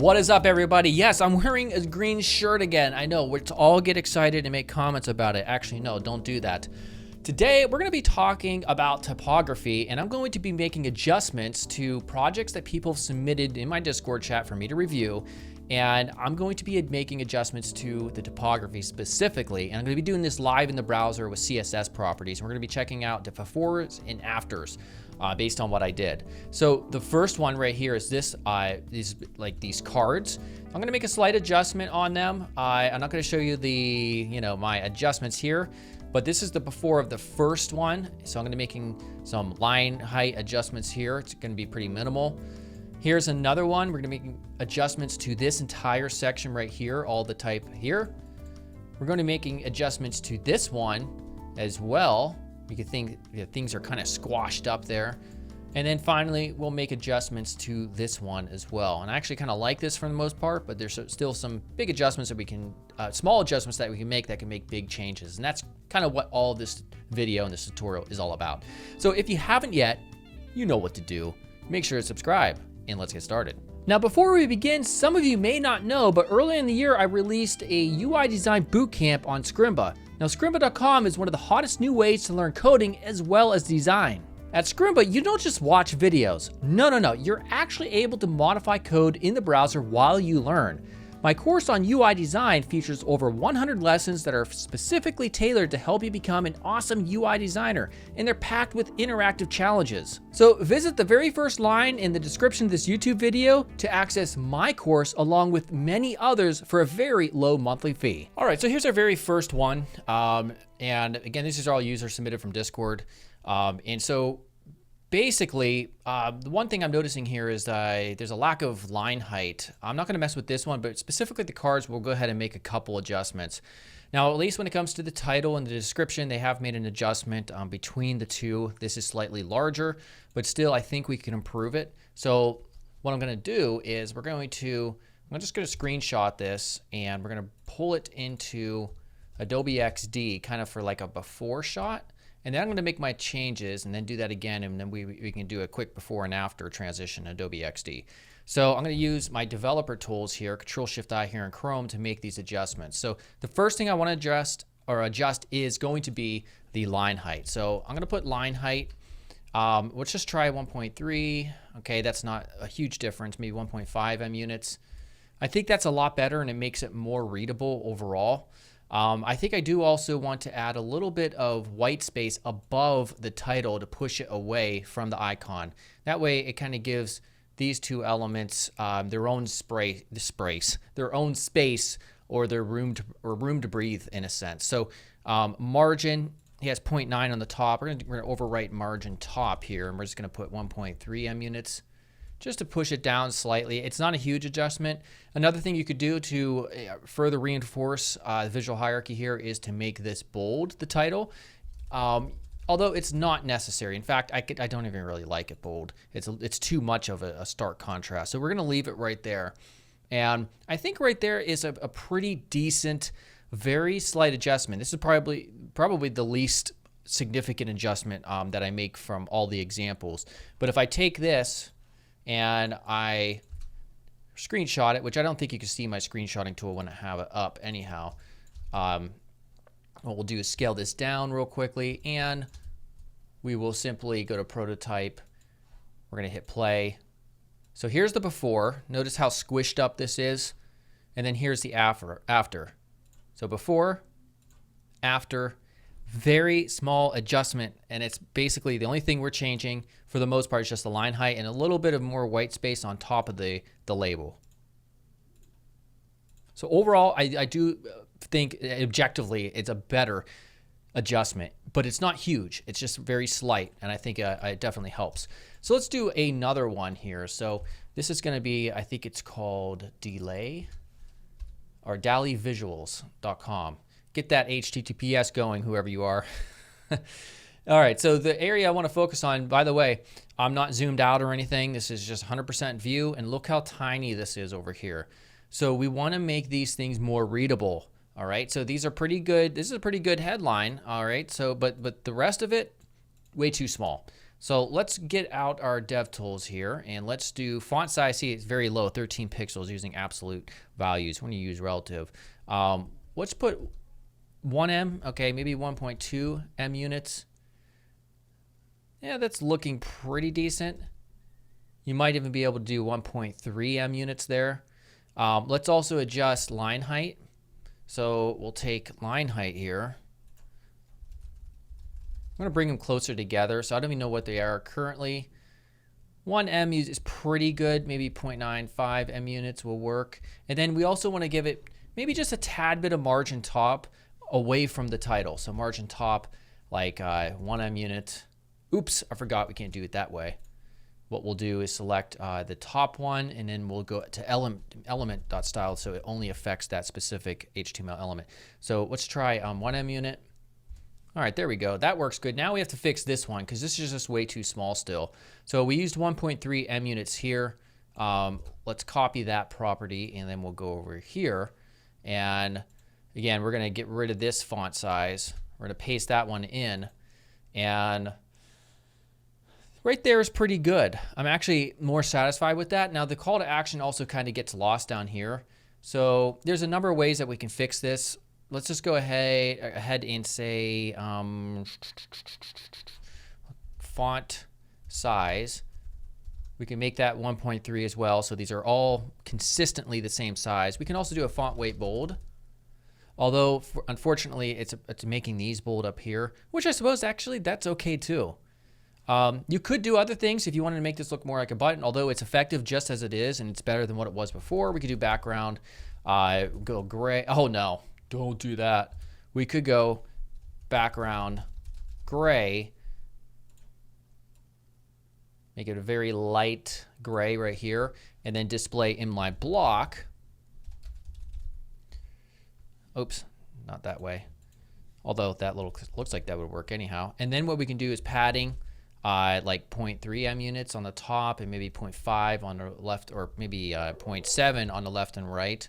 What is up, everybody? Yes, I'm wearing a green shirt again. I know, let's all get excited and make comments about it. Actually, no, don't do that. Today, we're going to be talking about typography, and I'm going to be making adjustments to projects that people have submitted in my Discord chat for me to review. And I'm going to be making adjustments to the typography specifically. And I'm going to be doing this live in the browser with CSS properties. We're going to be checking out the befores and afters based on what I did. So the first one right here is this, these cards. I'm going to make a slight adjustment on them. I'm not going to show you my adjustments here, but this is the before of the first one. So I'm going to be making some line height adjustments here. It's going to be pretty minimal. Here's another one. We're going to make adjustments to this entire section right here, all the type here. We're going to be making adjustments to this one as well. You could think things are kind of squashed up there. And then finally, we'll make adjustments to this one as well. And I actually kind of like this for the most part, but there's still some big adjustments that we can, small adjustments that we can make big changes. And that's kind of what all this video and this tutorial is all about. So if you haven't yet, you know what to do. Make sure to subscribe. And let's get started. Now, before we begin, some of you may not know, but earlier in the year, I released a UI design bootcamp on Scrimba. Now, Scrimba.com is one of the hottest new ways to learn coding as well as design. At Scrimba, you don't just watch videos. No. You're actually able to modify code in the browser while you learn. My course on UI design features over 100 lessons that are specifically tailored to help you become an awesome UI designer, and they're packed with interactive challenges. So visit the very first line in the description of this YouTube video to access my course along with many others for a very low monthly fee. All right, so here's our very first one. And again, these are all users submitted from Discord. And so basically, the one thing I'm noticing here is there's a lack of line height. I'm not going to mess with this one, but specifically the cards, we'll go ahead and make a couple adjustments. Now, at least when it comes to the title and the description, they have made an adjustment between the two. This is slightly larger, but still, I think we can improve it. So what I'm going to do is I'm just going to screenshot this, and we're going to pull it into Adobe XD, kind of for like a before shot. And then I'm going to make my changes and then do that again, and then we can do a quick before and after transition in Adobe XD. So I'm going to use my developer tools here, Control-Shift-I here in Chrome, to make these adjustments. So the first thing I want to adjust is going to be the line height. So I'm going to put line height. Let's just try 1.3. Okay, that's not a huge difference, maybe 1.5 M units. I think that's a lot better, and it makes it more readable overall. I think I do also want to add a little bit of white space above the title to push it away from the icon. That way it kind of gives these two elements their own their own space, or their room to breathe in a sense. So margin, he has 0.9 on the top. We're going to overwrite margin top here, and we're just going to put 1.3 M units. Just to push it down slightly. It's not a huge adjustment. Another thing you could do to further reinforce the visual hierarchy here is to make this bold, the title, although it's not necessary. In fact, I don't even really like it bold. It's too much of a stark contrast. So we're gonna leave it right there. And I think right there is a pretty decent, very slight adjustment. This is probably the least significant adjustment that I make from all the examples. But if I take this and I screenshot it, which I don't think you can see my screenshotting tool when I have it up anyhow. What we'll do is scale this down real quickly, and we will simply go to prototype. We're going to hit play. So here's the before. Notice how squished up this is. And then here's the after. So before, after, very small adjustment, and it's basically the only thing we're changing for the most part is just the line height and a little bit of more white space on top of the label. So overall, I do think objectively it's a better adjustment, but it's not huge. It's just very slight, and I think it definitely helps. So let's do another one here. So this is going to be, I think it's called delay or DallyVisuals.com. Get that HTTPS going, whoever you are. All right, so the area I want to focus on, by the way, I'm not zoomed out or anything. This is just 100% view, and look how tiny this is over here. So we want to make these things more readable. All right, so these are pretty good. This is a pretty good headline. All right, so but the rest of it, way too small. So let's get out our dev tools here and let's do font size. See, it's very low, 13 pixels using absolute values when you use relative. Let's put 1M, okay, maybe 1.2 M units. Yeah, that's looking pretty decent. You might even be able to do 1.3 M units there. Let's also adjust line height. So we'll take line height here. I'm going to bring them closer together. So I don't even know what they are currently. 1 M is pretty good. Maybe 0.95 M units will work. And then we also want to give it maybe just a tad bit of margin top away from the title. So margin top, like 1 M unit. Oops, I forgot we can't do it that way. What we'll do is select the top one, and then we'll go to element.style so it only affects that specific HTML element. So let's try 1 M unit. All right, there we go. That works good. Now we have to fix this one because this is just way too small still. So we used 1.3 M units here. Let's copy that property, and then we'll go over here. And again, we're going to get rid of this font size. We're going to paste that one in. And right there is pretty good. I'm actually more satisfied with that. Now the call to action also kind of gets lost down here. So there's a number of ways that we can fix this. Let's just go ahead and say font size. We can make that 1.3 as well. So these are all consistently the same size. We can also do a font weight bold. Although unfortunately it's making these bold up here, which I suppose actually that's okay too. You could do other things if you wanted to make this look more like a button, although it's effective just as it is and it's better than what it was before. We could do background, go gray. Oh no, don't do that. We could go background gray, make it a very light gray right here, and then display inline block. Oops, not that way. Although that looks like that would work anyhow. And then what we can do is padding. Like 0.3 M units on the top and maybe 0.5 on the left, or maybe 0.7 on the left and right.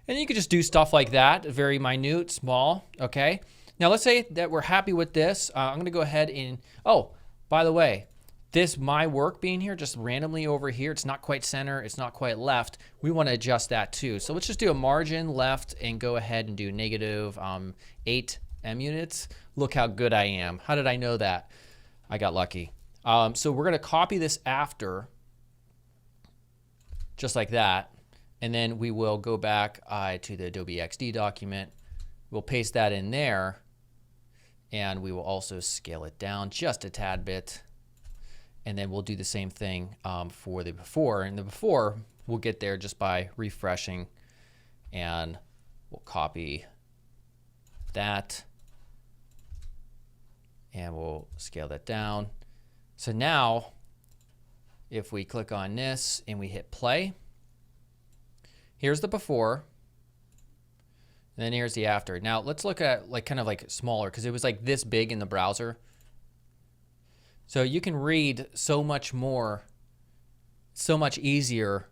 And you could just do stuff like that, very minute, small, okay? Now let's say that we're happy with this. I'm gonna go ahead and, oh, by the way, this my work being here just randomly over here, it's not quite center, it's not quite left. We wanna adjust that too. So let's just do a margin left and go ahead and do negative 8 M units. Look how good I am. How did I know that? I got lucky. So we're going to copy this after, just like that. And then we will go back to the Adobe XD document. We'll paste that in there. And we will also scale it down just a tad bit. And then we'll do the same thing for the before. And the before, we'll get there just by refreshing. And we'll copy that. And we'll scale that down. So now, if we click on this and we hit play, here's the before, and then here's the after. Now let's look at like kind of like smaller, because it was like this big in the browser. So you can read so much more, so much easier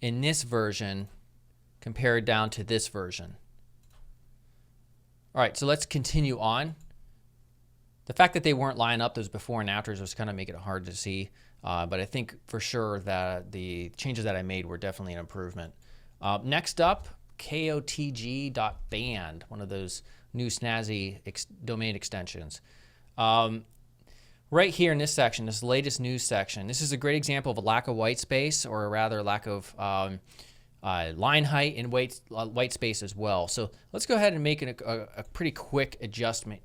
in this version compared down to this version. All right, so let's continue on. The fact that they weren't lining up, those before and afters, was kind of making it hard to see. But I think for sure that the changes that I made were definitely an improvement. Next up, kotg.band, one of those new snazzy domain extensions. Right here in this section, this latest news section, this is a great example of a lack of white space, or a rather lack of line height and white space as well. So let's go ahead and make a pretty quick adjustment.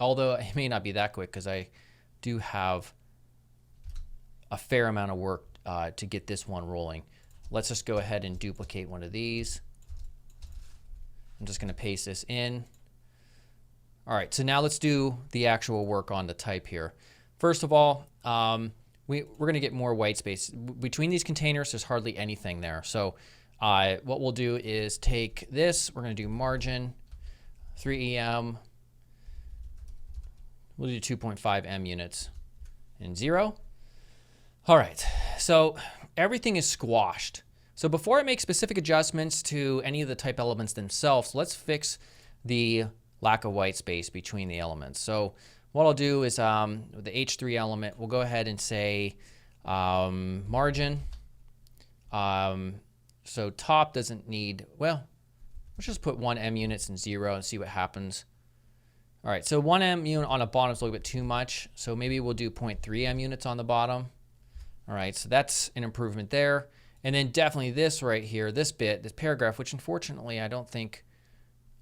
Although it may not be that quick because I do have a fair amount of work to get this one rolling. Let's just go ahead and duplicate one of these. I'm just going to paste this in. All right, so now let's do the actual work on the type here. First of all, we're going to get more white space. Between these containers, there's hardly anything there. So what we'll do is take this, we're going to do margin, 3EM, we'll do 2.5 M units and 0. All right, so everything is squashed. So before I make specific adjustments to any of the type elements themselves, let's fix the lack of white space between the elements. So what I'll do is with the H3 element, we'll go ahead and say margin. So top doesn't need, well, let's just put 1 M units and 0 and see what happens. All right, so 1 M unit on the bottom is a little bit too much. So maybe we'll do 0.3 M units on the bottom. All right, so that's an improvement there. And then definitely this right here, this bit, this paragraph, which unfortunately I don't think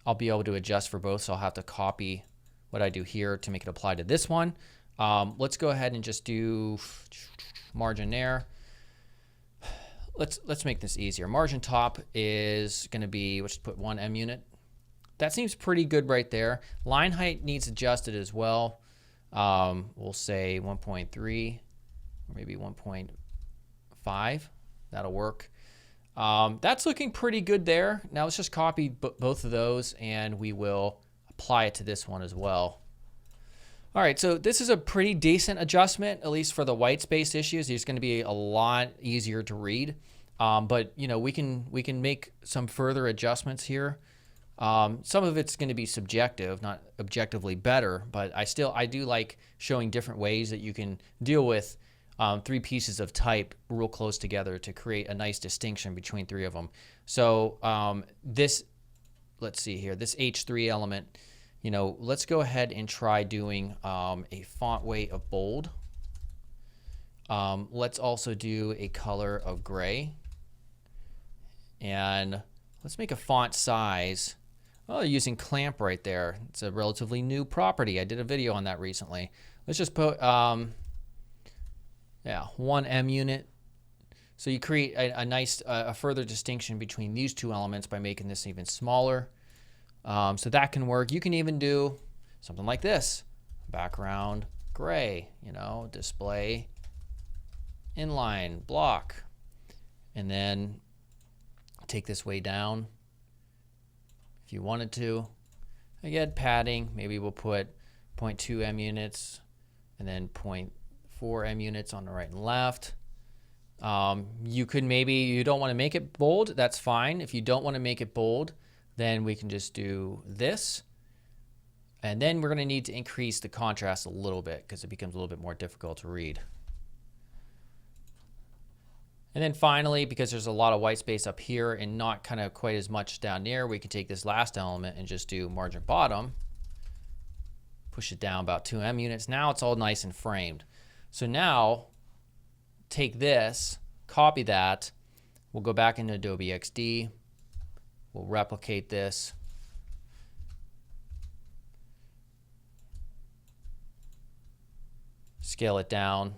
I'll be able to adjust for both. So I'll have to copy what I do here to make it apply to this one. Let's go ahead and just do margin there. Let's make this easier. Margin top is going to be, let's put 1 M unit. That seems pretty good right there. Line height needs adjusted as well. We'll say 1.3 or maybe 1.5. That'll work. That's looking pretty good there. Now let's just copy both of those and we will apply it to this one as well. All right, so this is a pretty decent adjustment, at least for the white space issues. It's going to be a lot easier to read, but you know we can make some further adjustments here. Some of it's going to be subjective, not objectively better, but I do like showing different ways that you can deal with 3 pieces of type real close together to create a nice distinction between 3 of them. So let's see here, this H3 element. You know, let's go ahead and try doing a font weight of bold. Let's also do a color of gray. And let's make a font size. Oh, using clamp right there. It's a relatively new property. I did a video on that recently. Let's just put, 1 M unit. So you create a nice, a further distinction between these 2 elements by making this even smaller. So that can work. You can even do something like this. Background gray, you know, display inline block. And then take this way down if you wanted to. Again, padding, maybe we'll put 0.2 M units and then 0.4 M units on the right and left. You could maybe, you don't want to make it bold, that's fine. If you don't want to make it bold, then we can just do this. And then we're going to need to increase the contrast a little bit because it becomes a little bit more difficult to read. And then finally, because there's a lot of white space up here and not kind of quite as much down here, we can take this last element and just do margin bottom. Push it down about 2 M units. Now it's all nice and framed. So now take this, copy that. We'll go back into Adobe XD. We'll replicate this. Scale it down.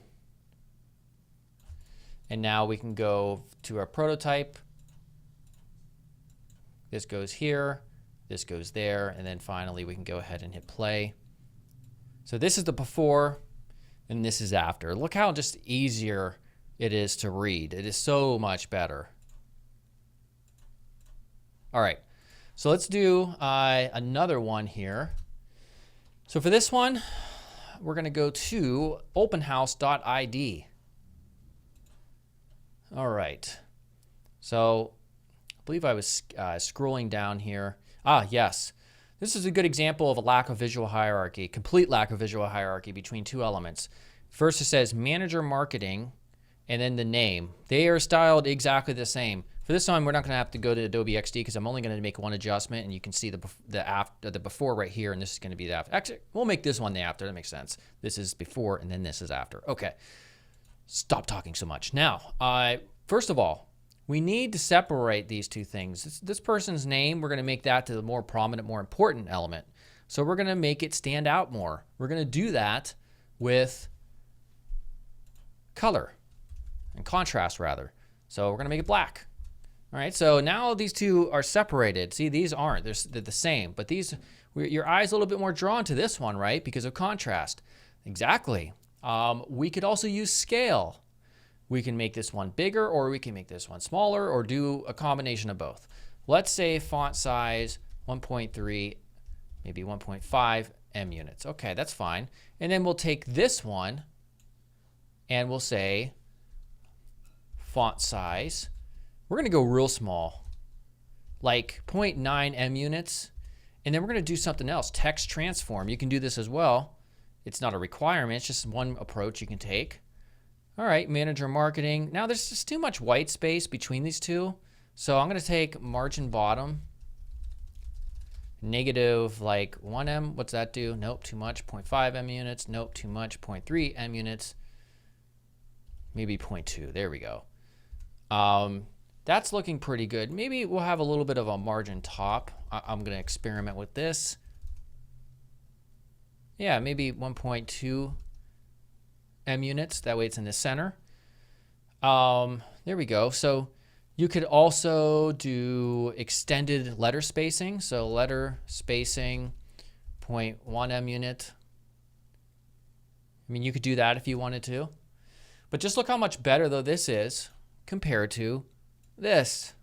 And now we can go to our prototype. This goes here, this goes there, and then finally we can go ahead and hit play. So this is the before, and this is after. Look how just easier it is to read. It is so much better. All right, so let's do another one here. So for this one, we're going to go to openhouse.id. All right, so I believe I was scrolling down here. Yes, this is a good example of a lack of visual hierarchy, complete lack of visual hierarchy between 2 elements. First it says manager marketing and then the name. They are styled exactly the same. For this one, we're not going to have to go to Adobe XD because I'm only going to make one adjustment, and you can see the before right here, and this is going to be the after. Actually, we'll make this one the after. That makes sense. This is before, and then this is after. Okay. Stop talking so much. Now, first of all, we need to separate these 2 things. This person's name, we're going to make that to the more prominent, more important element. So we're going to make it stand out more. We're going to do that with color and contrast, rather. So we're going to make it black. All right, so now these 2 are separated. See, these aren't. They're the same. But these, your eye's a little bit more drawn to this one, right? Because of contrast. Exactly. We could also use scale. We can make this one bigger, or we can make this one smaller, or do a combination of both. Let's say font size 1.3, maybe 1.5 M units. Okay, that's fine. And then we'll take this one and we'll say font size. We're going to go real small, like 0.9 M units. And then we're going to do something else, text transform. You can do this as well. it's not a requirement. It's just one approach you can take. All right, manager marketing. Now there's just too much white space between these two. So I'm going to take margin bottom, negative like 1M. What's that do? Nope, too much. 0.5 M units. Nope, too much. 0.3 M units. Maybe 0.2. There we go. That's looking pretty good. Maybe we'll have a little bit of a margin top. I'm going to experiment with this. Yeah, maybe 1.2 M units. That way it's in the center. There we go. So you could also do extended letter spacing. So letter spacing, 0.1 M unit. I mean, you could do that if you wanted to. But just look how much better, though, this is compared to this.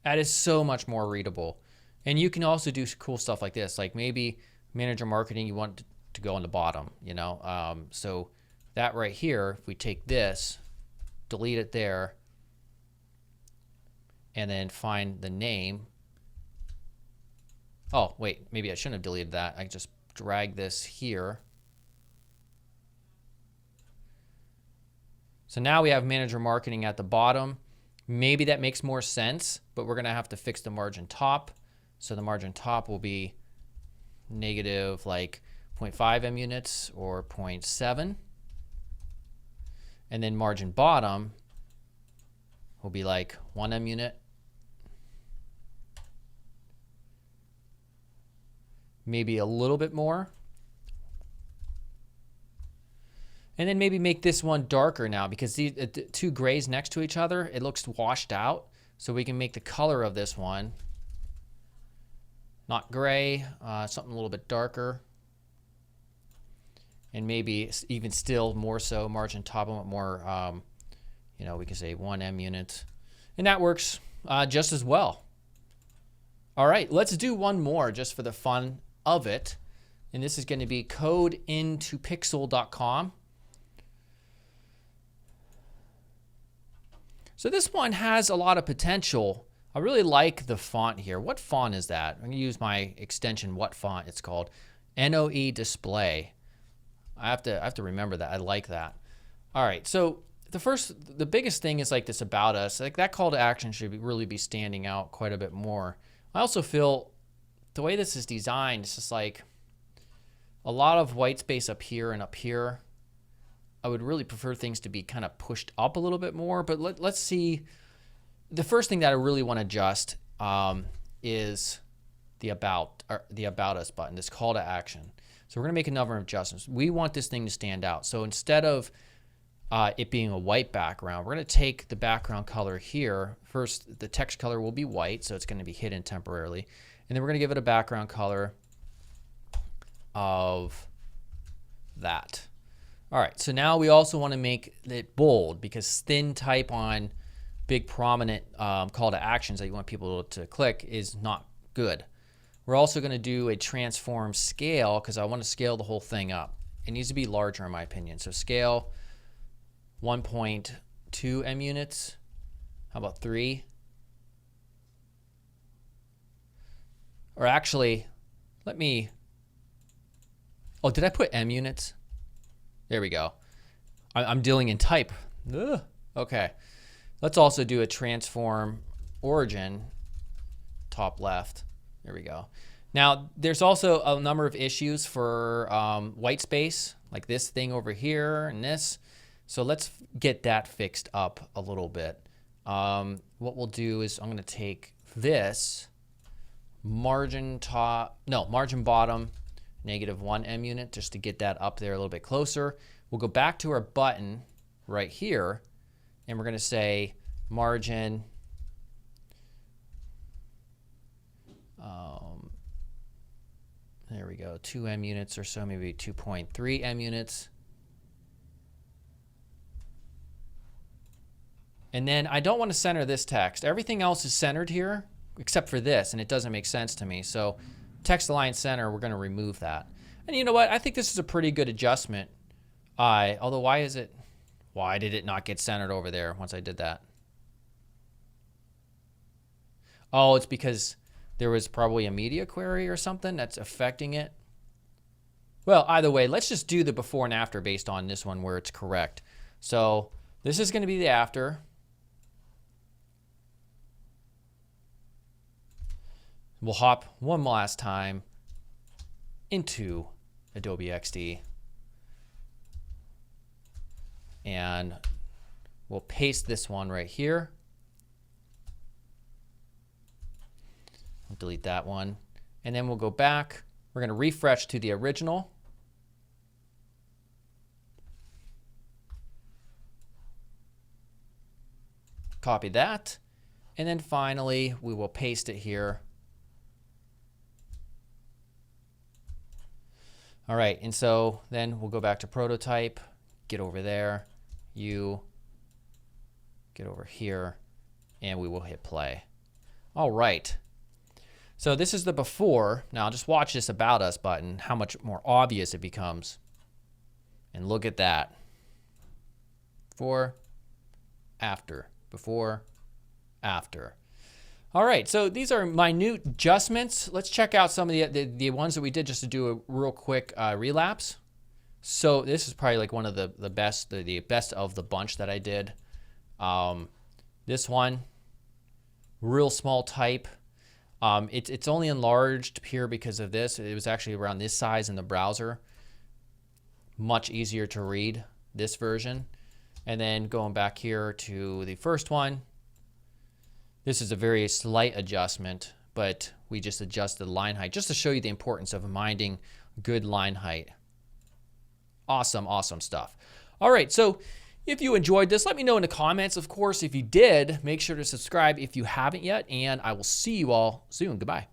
That is so much more readable. And you can also do cool stuff like this. Like maybe manager marketing, you want to go on the bottom, you know. So that right here, if we take this, delete it there, and then find the name. Oh, wait, maybe I shouldn't have deleted that. I just drag this here. So now we have manager marketing at the bottom. Maybe that makes more sense, but we're gonna have to fix the margin top. So the margin top will be negative like 0.5 M units or 0.7. And then margin bottom will be like 1 M unit. Maybe a little bit more. And then maybe make this one darker now because the two grays next to each other, it looks washed out. So we can make the color of this one not gray, something a little bit darker. And maybe even still more so margin top and more, you know, we can say 1 M unit. And that works just as well. All right, let's do one more just for the fun of it. And this is going to be codeintopixel.com. So this one has a lot of potential. I really like the font here. What font is that? I'm going to use my extension, what font it's called. NOE Display. I have to remember that. I like that. All right, so the biggest thing is like this about us. Like that call to action should really be standing out quite a bit more. I also feel the way this is designed, it's just like a lot of white space up here and up here. I would really prefer things to be kind of pushed up a little bit more, but let's see. The first thing that I really want to adjust is the about us button, this call to action. So we're going to make a number of adjustments. We want this thing to stand out. So instead of it being a white background, we're going to take the background color here. First, the text color will be white, so it's going to be hidden temporarily. And then we're going to give it a background color of that. All right, so now we also want to make it bold because thin type on big prominent call to actions that you want people to click is not good. We're also going to do a transform scale because I want to scale the whole thing up. It needs to be larger in my opinion. So scale 1.2 M units. How about 3? Or actually, let me, oh, did I put M units? There we go. I'm dealing in type. Ugh. Okay. Let's also do a transform origin, top left. There we go. Now, there's also a number of issues for white space, like this thing over here and this. So let's get that fixed up a little bit. What we'll do is I'm going to take this margin bottom, -1 M unit, just to get that up there a little bit closer. We'll go back to our button right here, and we're going to say margin there we go, 2 M units or so, maybe 2.3 M units. And then I don't want to center this text. Everything else is centered here except for this, and it doesn't make sense to me. So text align center, we're going to remove that. And you know what? I think this is a pretty good adjustment. Although why did it not get centered over there once I did that? Oh, it's because there was probably a media query or something that's affecting it. Well, either way, let's just do the before and after based on this one where it's correct. So this is going to be the after. We'll hop one last time into Adobe XD. And we'll paste this one right here. I'll delete that one. And then we'll go back. We're going to refresh to the original. Copy that. And then finally, we will paste it here. All right, and so then we'll go back to prototype, get over there, you get over here, and we will hit play. All right. So this is the before. Now just watch this About Us button, how much more obvious it becomes. And look at that. Before, after, before, after. All right, so these are minute adjustments. Let's check out some of the ones that we did just to do a real quick relapse. So this is probably like one of the best of the bunch that I did. This one, real small type. It's only enlarged here because of this. It was actually around this size in the browser. Much easier to read, this version. And then going back here to the first one. This is a very slight adjustment, but we just adjusted the line height just to show you the importance of minding good line height. Awesome, awesome stuff. All right, so if you enjoyed this, let me know in the comments. Of course, if you did, make sure to subscribe if you haven't yet, and I will see you all soon. Goodbye.